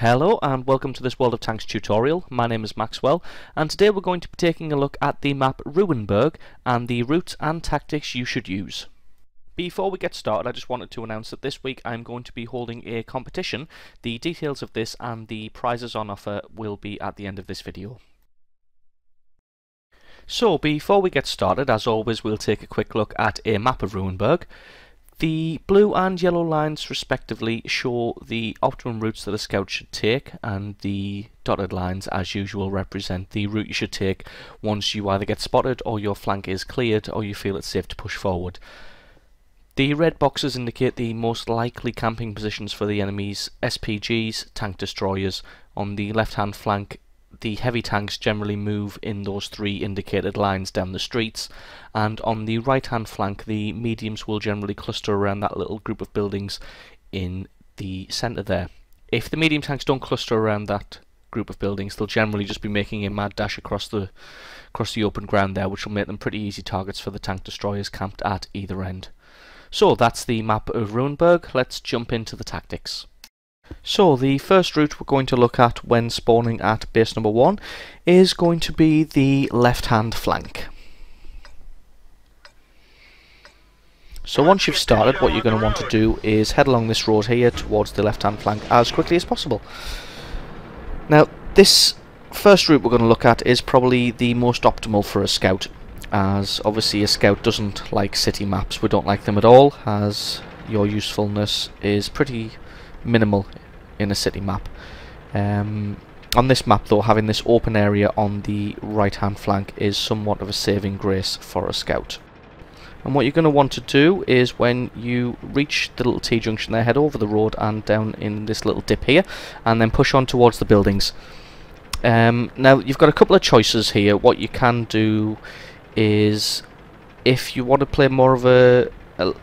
Hello and welcome to this World of Tanks tutorial. My name is Maxwell and today we're going to be taking a look at the map Ruinberg and the routes and tactics you should use. Before we get started, I just wanted to announce that this week I'm going to be holding a competition. The details of this and the prizes on offer will be at the end of this video. So before we get started, as always, we'll take a quick look at a map of Ruinberg. The blue and yellow lines respectively show the optimum routes that a scout should take, and the dotted lines as usual represent the route you should take once you either get spotted or your flank is cleared or you feel it's safe to push forward. The red boxes indicate the most likely camping positions for the enemy's SPGs, tank destroyers. On the left hand flank, the heavy tanks generally move in those three indicated lines down the streets, and on the right hand flank the mediums will generally cluster around that little group of buildings in the centre there. If the medium tanks don't cluster around that group of buildings, they'll generally just be making a mad dash across the open ground there, which will make them pretty easy targets for the tank destroyers camped at either end. So that's the map of Ruinberg. Let's jump into the tactics. So the first route we're going to look at when spawning at base number 1 is going to be the left hand flank. So once you've started, what you're going to want to do is head along this road here towards the left hand flank as quickly as possible. Now this first route we're going to look at is probably the most optimal for a scout, as obviously a scout doesn't like city maps. We don't like them at all, as your usefulness is pretty minimal in a city map. On this map though, having this open area on the right hand flank is somewhat of a saving grace for a scout. And what you're going to want to do is, when you reach the little T-junction there, head over the road and down in this little dip here and then push on towards the buildings. Now you've got a couple of choices here. What you can do is, if you want to play more of a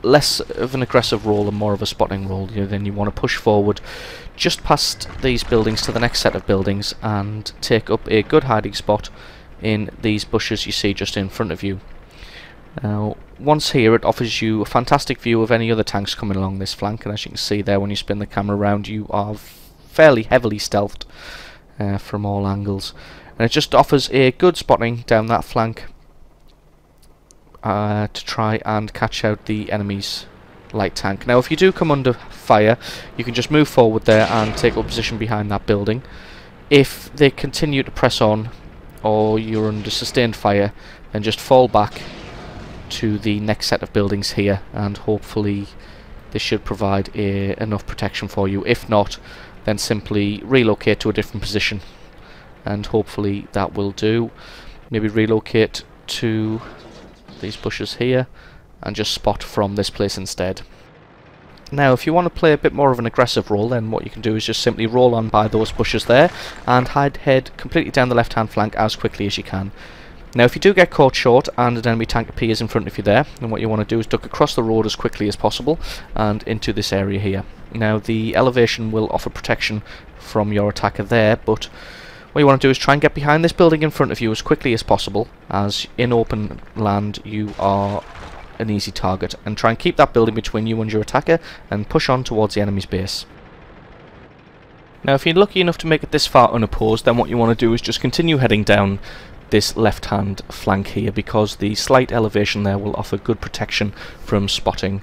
less of an aggressive role and more of a spotting role, then you want to push forward just past these buildings to the next set of buildings and take up a good hiding spot in these bushes you see just in front of you. Now once here, it offers you a fantastic view of any other tanks coming along this flank, and as you can see there, when you spin the camera around, you are fairly heavily stealthed from all angles, and it just offers a good spotting down that flank to try and catch out the enemy's light tank. Now if you do come under fire, you can just move forward there and take up position behind that building. If they continue to press on or you're under sustained fire, then just fall back to the next set of buildings here, and hopefully this should provide enough protection for you. If not, then simply relocate to a different position, and hopefully that will do. Maybe relocate to these bushes here and just spot from this place instead. Now if you want to play a bit more of an aggressive role, then what you can do is just simply roll on by those bushes there and head completely down the left hand flank as quickly as you can. Now if you do get caught short and an enemy tank appears in front of you there, then what you want to do is duck across the road as quickly as possible and into this area here. Now the elevation will offer protection from your attacker there, but what you want to do is try and get behind this building in front of you as quickly as possible, as in open land you are an easy target, and try and keep that building between you and your attacker and push on towards the enemy's base. Now if you're lucky enough to make it this far unopposed, then what you want to do is just continue heading down this left hand flank here, because the slight elevation there will offer good protection from spotting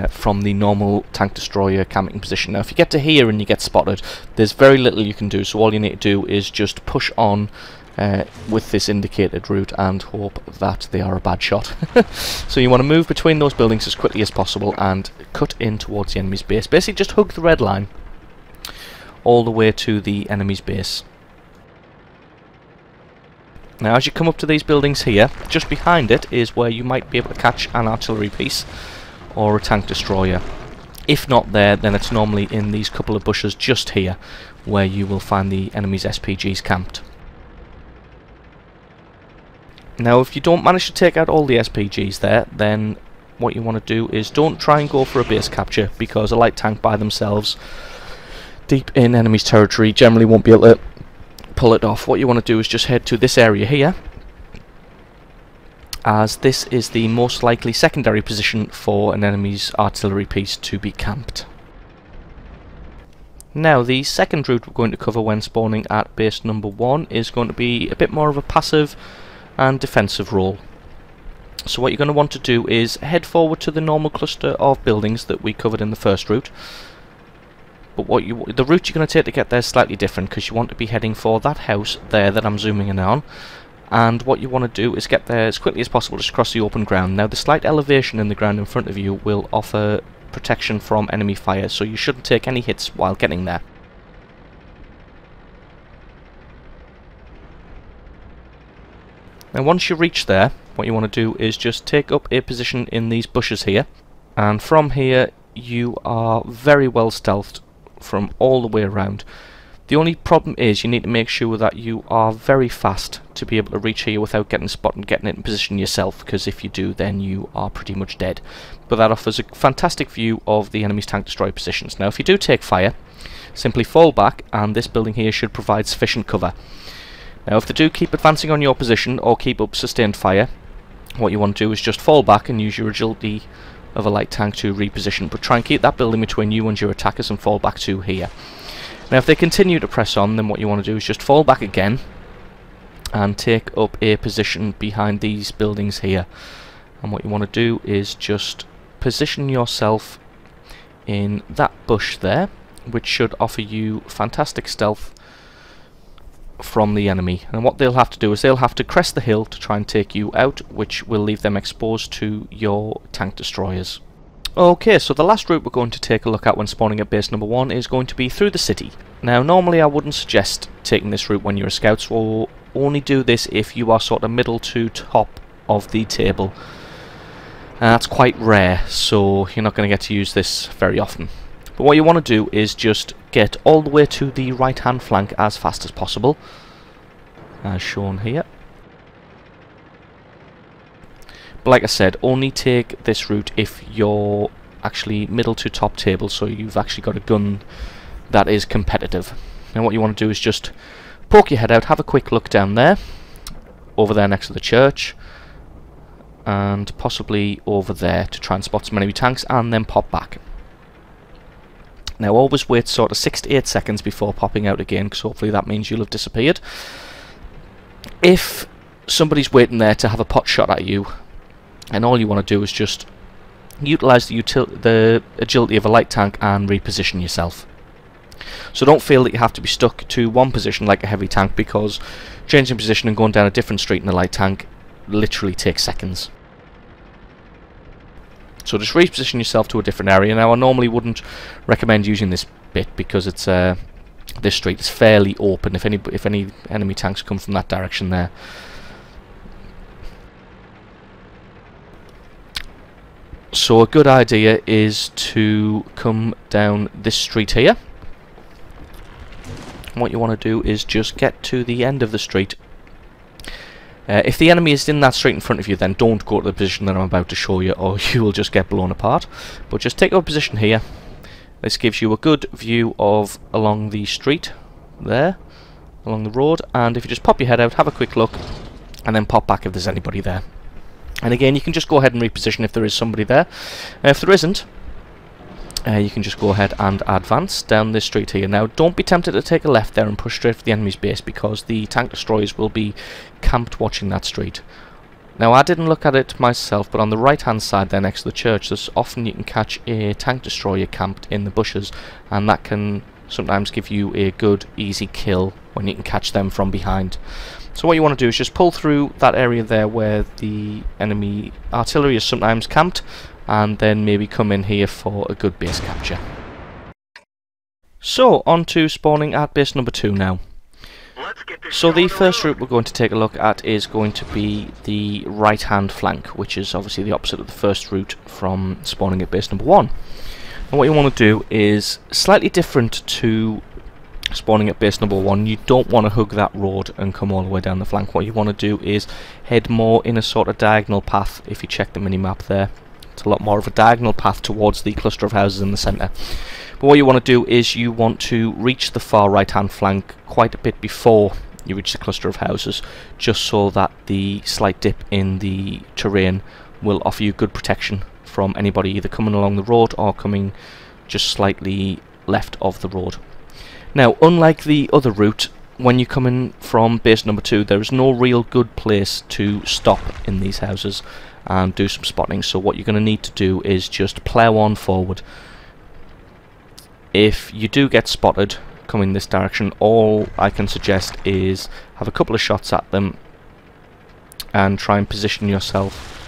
from the normal tank destroyer camping position. Now if you get to here and you get spotted, there's very little you can do, so all you need to do is just push on with this indicated route and hope that they are a bad shot. So you want to move between those buildings as quickly as possible and cut in towards the enemy's base. Basically just hug the red line all the way to the enemy's base. Now as you come up to these buildings here, just behind it is where you might be able to catch an artillery piece or a tank destroyer. If not there, then it's normally in these couple of bushes just here where you will find the enemy's SPGs camped. Now if you don't manage to take out all the SPGs there, then what you want to do is don't try and go for a base capture, because a light tank by themselves deep in enemy's territory generally won't be able to pull it off. What you want to do is just head to this area here, as this is the most likely secondary position for an enemy's artillery piece to be camped. Now, the second route we're going to cover when spawning at base number 1 is going to be a bit more of a passive and defensive role. So what you're going to want to do is head forward to the normal cluster of buildings that we covered in the first route. But the route you're going to take to get there is slightly different, because you want to be heading for that house there that I'm zooming in on. And what you want to do is get there as quickly as possible, just across the open ground. Now, the slight elevation in the ground in front of you will offer protection from enemy fire, so you shouldn't take any hits while getting there. Now, once you reach there, what you want to do is just take up a position in these bushes here, and from here you are very well stealthed from all the way around. The only problem is you need to make sure that you are very fast to be able to reach here without getting spotted and getting it in position yourself, because if you do, then you are pretty much dead. But that offers a fantastic view of the enemy's tank destroyer positions. Now, if you do take fire, simply fall back, and this building here should provide sufficient cover. Now, if they do keep advancing on your position or keep up sustained fire, what you want to do is just fall back and use your agility of a light tank to reposition, but try and keep that building between you and your attackers and fall back to here. Now, if they continue to press on, then what you want to do is just fall back again and take up a position behind these buildings here. And what you want to do is just position yourself in that bush there, which should offer you fantastic stealth from the enemy. And what they'll have to do is they'll have to crest the hill to try and take you out, which will leave them exposed to your tank destroyers. Okay, so the last route we're going to take a look at when spawning at base number 1 is going to be through the city. Now, normally I wouldn't suggest taking this route when you're a scout, so only do this if you are sort of middle to top of the table. And that's quite rare, so you're not going to get to use this very often. But what you want to do is just get all the way to the right hand flank as fast as possible, as shown here. But like I said, only take this route if you're actually middle to top table, so you've actually got a gun that is competitive. Now what you want to do is just poke your head out, have a quick look down there, over there next to the church, and possibly over there to try and spot some enemy tanks, and then pop back. Now always wait sort of 6 to 8 seconds before popping out again, because hopefully that means you'll have disappeared. If somebody's waiting there to have a pot shot at you, and all you want to do is just utilise the agility of a light tank and reposition yourself. So don't feel that you have to be stuck to one position like a heavy tank, because changing position and going down a different street in a light tank literally takes seconds. So just reposition yourself to a different area. Now I normally wouldn't recommend using this bit, because it's this street is fairly open if any enemy tanks come from that direction there. So a good idea is to come down this street here. And what you want to do is just get to the end of the street. If the enemy is in that street in front of you, then don't go to the position that I'm about to show you, or you will just get blown apart. But just take up a position here. This gives you a good view of along the street there, along the road, and if you just pop your head out, have a quick look, and then pop back if there's anybody there. And again, you can just go ahead and reposition if there is somebody there. If there isn't, you can just go ahead and advance down this street here. Now, don't be tempted to take a left there and push straight for the enemy's base, because the tank destroyers will be camped watching that street. Now, I didn't look at it myself, but on the right hand side there next to the church, there's often you can catch a tank destroyer camped in the bushes, and that can sometimes give you a good easy kill when you can catch them from behind. So what you want to do is just pull through that area there where the enemy artillery is sometimes camped, and then maybe come in here for a good base capture. So on to spawning at base number 2 now. So the first route we're going to take a look at is going to be the right hand flank, which is obviously the opposite of the first route from spawning at base number 1. And what you want to do is slightly different to spawning at base number 1. You don't want to hug that road and come all the way down the flank. What you want to do is head more in a sort of diagonal path. If you check the mini-map there, it's a lot more of a diagonal path towards the cluster of houses in the centre. But what you want to do is you want to reach the far right hand flank quite a bit before you reach the cluster of houses, just so that the slight dip in the terrain will offer you good protection from anybody either coming along the road or coming just slightly left of the road. Now, unlike the other route, when you come in from base number 2, there is no real good place to stop in these houses and do some spotting, so what you're going to need to do is just plough on forward. If you do get spotted coming this direction, all I can suggest is have a couple of shots at them and try and position yourself.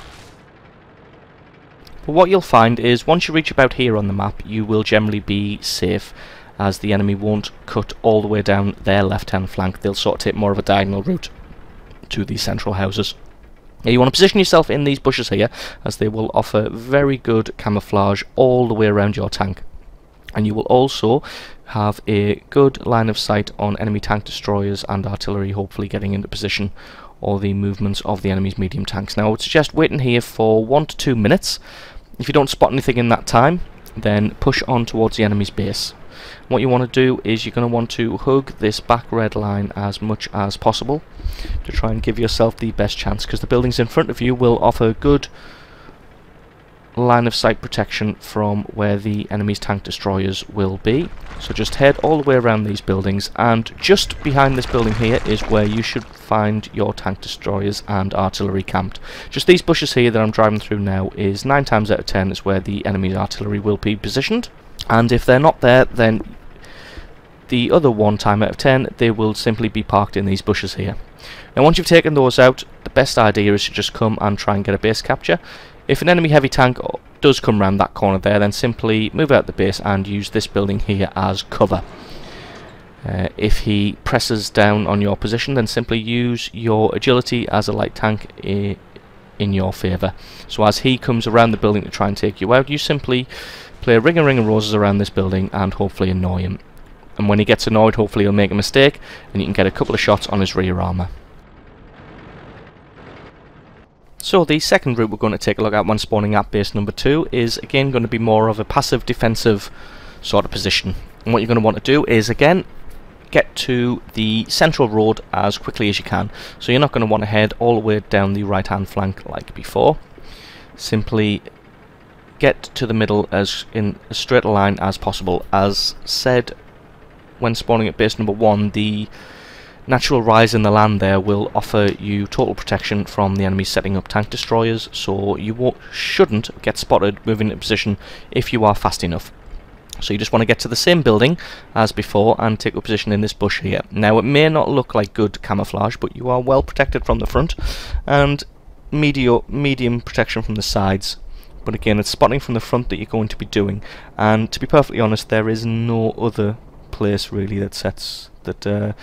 But what you'll find is once you reach about here on the map, you will generally be safe, as the enemy won't cut all the way down their left-hand flank. They'll sort of take more of a diagonal route to the central houses. Now you want to position yourself in these bushes here, as they will offer very good camouflage all the way around your tank. And you will also have a good line of sight on enemy tank destroyers and artillery, hopefully getting into position, or the movements of the enemy's medium tanks. Now I would suggest waiting here for 1 to 2 minutes. If you don't spot anything in that time, then push on towards the enemy's base. What you want to do is you're going to want to hug this back red line as much as possible to try and give yourself the best chance, because the buildings in front of you will offer good line of sight protection from where the enemy's tank destroyers will be. So just head all the way around these buildings, and just behind this building here is where you should find your tank destroyers and artillery camped. Just these bushes here that I'm driving through now is 9 times out of 10 is where the enemy's artillery will be positioned, and if they're not there, then the other 1 time out of 10 they will simply be parked in these bushes here. Now once you've taken those out, the best idea is to just come and try and get a base capture. If an enemy heavy tank does come around that corner there, then simply move out the base and use this building here as cover. If he presses down on your position, then simply use your agility as a light tank in your favour. So as he comes around the building to try and take you out, you simply play ring of roses around this building and hopefully annoy him. And when he gets annoyed, hopefully he'll make a mistake and you can get a couple of shots on his rear armour. So the second route we're going to take a look at when spawning at base number 2 is again going to be more of a passive defensive sort of position. And what you're going to want to do is again get to the central road as quickly as you can. So you're not going to want to head all the way down the right hand flank like before. Simply get to the middle as in as straight a line as possible. As said, when spawning at base number 1, the natural rise in the land there will offer you total protection from the enemy setting up tank destroyers, so you shouldn't get spotted moving into position if you are fast enough. So you just want to get to the same building as before and take up position in this bush here. Now it may not look like good camouflage, but you are well protected from the front and medium protection from the sides. But again, it's spotting from the front that you're going to be doing, and to be perfectly honest, there is no other place really that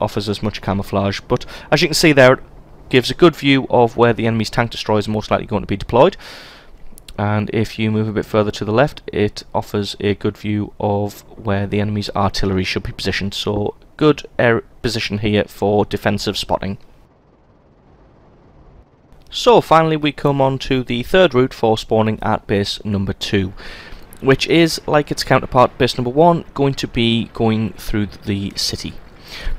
offers as much camouflage. But as you can see there, it gives a good view of where the enemy's tank destroyers are most likely going to be deployed, and if you move a bit further to the left, it offers a good view of where the enemy's artillery should be positioned. So good air position here for defensive spotting. So finally we come on to the third route for spawning at base number 2, which is, like its counterpart base number 1, going to be going through the city.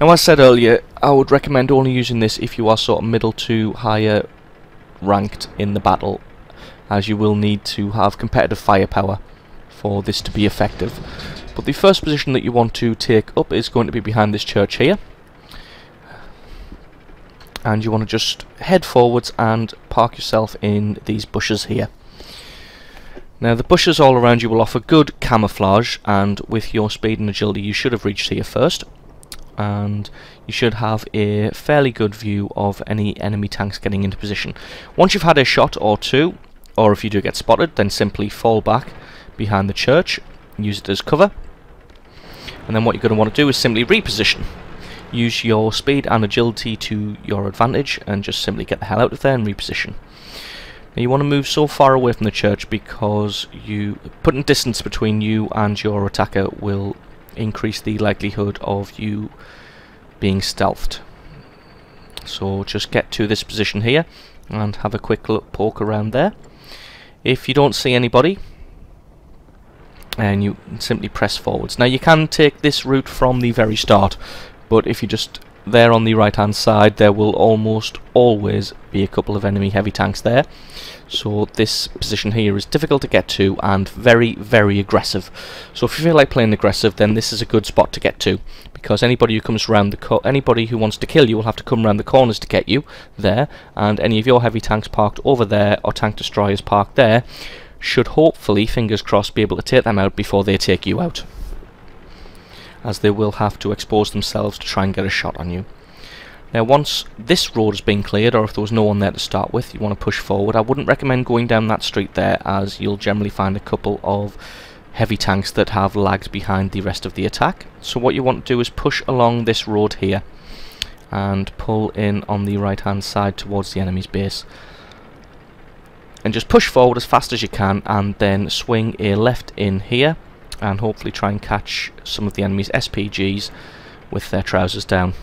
Now as said earlier, I would recommend only using this if you are sort of middle to higher ranked in the battle, as you will need to have competitive firepower for this to be effective. But the first position that you want to take up is going to be behind this church here, and you want to just head forwards and park yourself in these bushes here. Now the bushes all around you will offer good camouflage, and with your speed and agility you should have reached here first, and you should have a fairly good view of any enemy tanks getting into position. Once you've had a shot or two, or if you do get spotted, then simply fall back behind the church, use it as cover, and then what you're going to want to do is simply reposition. Use your speed and agility to your advantage and just simply get the hell out of there and reposition. Now you want to move so far away from the church because putting distance between you and your attacker will increase the likelihood of you being stealthed. So just get to this position here and have a quick look, poke around there. If you don't see anybody, and you simply press forwards. Now you can take this route from the very start, but if you just there on the right hand side there will almost always be a couple of enemy heavy tanks there. So this position here is difficult to get to and very, very aggressive. So if you feel like playing aggressive, then this is a good spot to get to, because anybody who comes around anybody who wants to kill you will have to come around the corners to get you there, and any of your heavy tanks parked over there or tank destroyers parked there should hopefully, fingers crossed, be able to take them out before they take you out, as they will have to expose themselves to try and get a shot on you. Now once this road has been cleared, or if there was no one there to start with, you want to push forward. I wouldn't recommend going down that street there, as you'll generally find a couple of heavy tanks that have lagged behind the rest of the attack. So what you want to do is push along this road here and pull in on the right hand side towards the enemy's base. And just push forward as fast as you can, and then swing a left in here and hopefully try and catch some of the enemy's SPGs with their trousers down.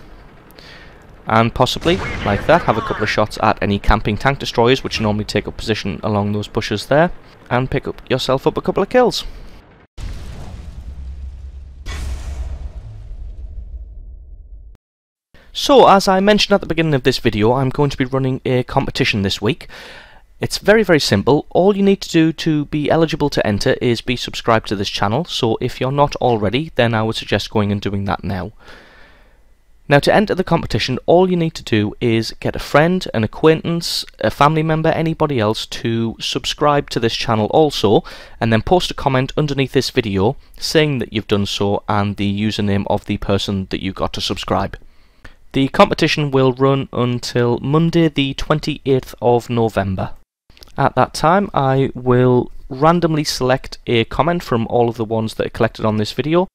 And possibly, like that, have a couple of shots at any camping tank destroyers which normally take up position along those bushes there, and pick up yourself up a couple of kills. So, as I mentioned at the beginning of this video, I'm going to be running a competition this week. It's very, very simple. All you need to do to be eligible to enter is be subscribed to this channel, so if you're not already, then I would suggest going and doing that now. Now, to enter the competition, all you need to do is get a friend, an acquaintance, a family member, anybody else to subscribe to this channel also, and then post a comment underneath this video saying that you've done so and the username of the person that you got to subscribe. The competition will run until Monday the 28th of November. At that time, I will randomly select a comment from all of the ones that are collected on this video.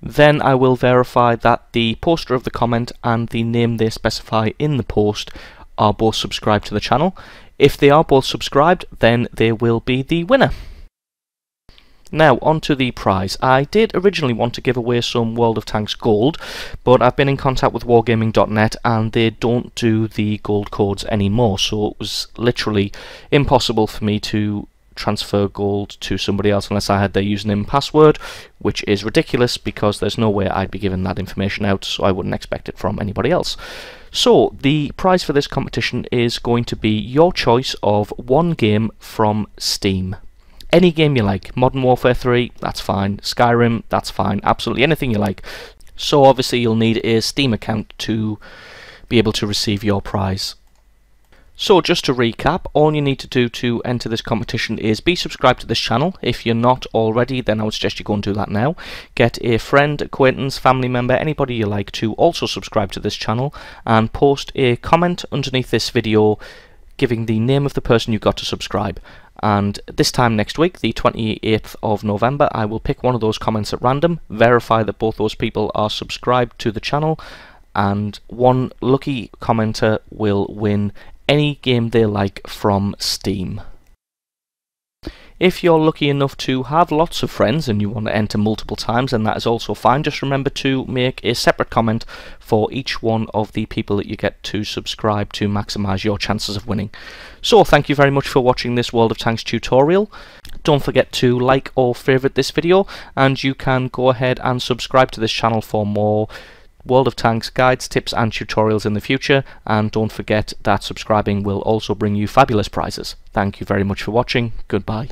Then I will verify that the poster of the comment and the name they specify in the post are both subscribed to the channel. If they are both subscribed, then they will be the winner. Now, on to the prize. I did originally want to give away some World of Tanks gold, but I've been in contact with wargaming.net and they don't do the gold codes anymore, so it was literally impossible for me to transfer gold to somebody else unless I had their username and password, which is ridiculous because there's no way I'd be giving that information out, so I wouldn't expect it from anybody else. So the prize for this competition is going to be your choice of one game from Steam. Any game you like. Modern Warfare 3, that's fine. Skyrim, that's fine. Absolutely anything you like. So obviously you'll need a Steam account to be able to receive your prize. So just to recap, all you need to do to enter this competition is be subscribed to this channel. If you're not already, then I would suggest you go and do that now. Get a friend, acquaintance, family member, anybody you like to also subscribe to this channel, and post a comment underneath this video giving the name of the person you got to subscribe. And this time next week, the 28th of November, I will pick one of those comments at random, verify that both those people are subscribed to the channel, and one lucky commenter will win any game they like from Steam. If you're lucky enough to have lots of friends and you want to enter multiple times, then that is also fine. Just remember to make a separate comment for each one of the people that you get to subscribe to maximise your chances of winning. So thank you very much for watching this World of Tanks tutorial. Don't forget to like or favourite this video, and you can go ahead and subscribe to this channel for more World of Tanks guides, tips and tutorials in the future, and don't forget that subscribing will also bring you fabulous prizes. Thank you very much for watching. Goodbye.